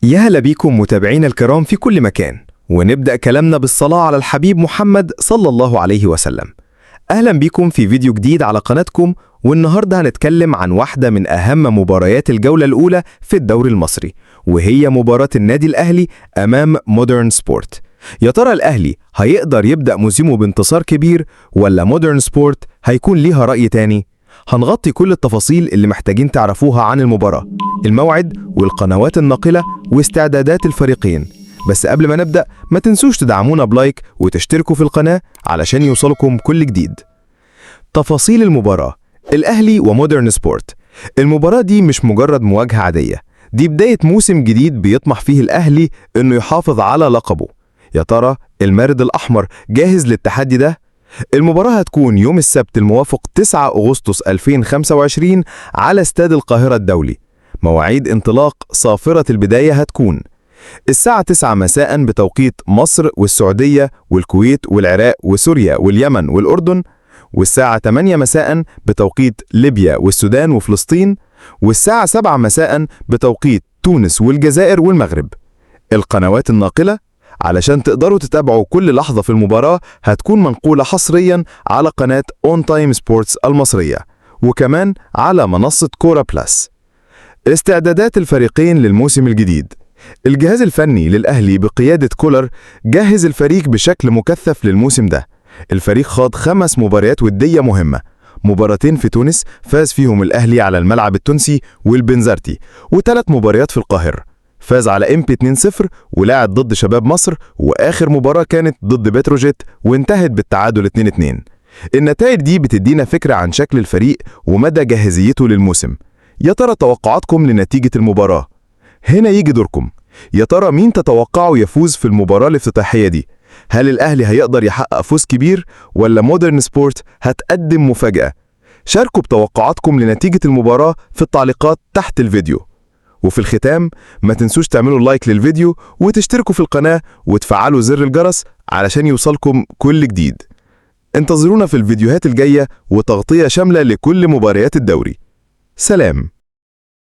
يا هلا بيكم متابعينا الكرام في كل مكان، ونبدأ كلامنا بالصلاة على الحبيب محمد صلى الله عليه وسلم. أهلا بيكم في فيديو جديد على قناتكم، والنهاردة هنتكلم عن واحدة من أهم مباريات الجولة الأولى في الدوري المصري، وهي مباراة النادي الأهلي أمام مودرن سبورت. يا ترى الأهلي هيقدر يبدأ موسمه بانتصار كبير، ولا مودرن سبورت هيكون ليها رأي تاني؟ هنغطي كل التفاصيل اللي محتاجين تعرفوها عن المباراة، الموعد والقنوات الناقلة واستعدادات الفريقين. بس قبل ما نبدأ ما تنسوش تدعمونا بلايك وتشتركوا في القناة علشان يوصلكم كل جديد. تفاصيل المباراة: الأهلي ومودرن سبورت. المباراة دي مش مجرد مواجهة عادية، دي بداية موسم جديد بيطمح فيه الأهلي إنه يحافظ على لقبه. يا ترى المارد الأحمر جاهز للتحدي ده؟ المباراة هتكون يوم السبت الموافق 9 أغسطس 2025 على استاد القاهرة الدولي. مواعيد انطلاق صافرة البداية هتكون الساعة 9 مساء بتوقيت مصر والسعودية والكويت والعراق وسوريا واليمن والأردن، والساعة 8 مساء بتوقيت ليبيا والسودان وفلسطين، والساعة 7 مساء بتوقيت تونس والجزائر والمغرب. القنوات الناقلة علشان تقدروا تتابعوا كل لحظة في المباراة هتكون منقولة حصريا على قناة اون تايم سبورتس المصرية، وكمان على منصة كورة بلس. استعدادات الفريقين للموسم الجديد. الجهاز الفني للأهلي بقيادة كولر جهز الفريق بشكل مكثف للموسم ده. الفريق خاض 5 مباريات ودية مهمة، مباراتين في تونس فاز فيهم الأهلي على الملعب التونسي والبنزرتي، و3 مباريات في القاهرة فاز على امبي 2-0 ولعب ضد شباب مصر، وآخر مباراة كانت ضد بتروجيت وانتهت بالتعادل 2-2. النتائج دي بتدينا فكرة عن شكل الفريق ومدى جاهزيته للموسم. يا ترى توقعاتكم لنتيجة المباراة؟ هنا يجي دوركم. يا ترى مين تتوقعوا يفوز في المباراة الافتتاحية دي؟ هل الأهلي هيقدر يحقق فوز كبير، ولا مودرن سبورت هتقدم مفاجأة؟ شاركوا بتوقعاتكم لنتيجة المباراة في التعليقات تحت الفيديو. وفي الختام ما تنسوش تعملوا لايك للفيديو وتشتركوا في القناة وتفعلوا زر الجرس علشان يوصلكم كل جديد. انتظرونا في الفيديوهات الجاية وتغطية شاملة لكل مباريات الدوري. سلام.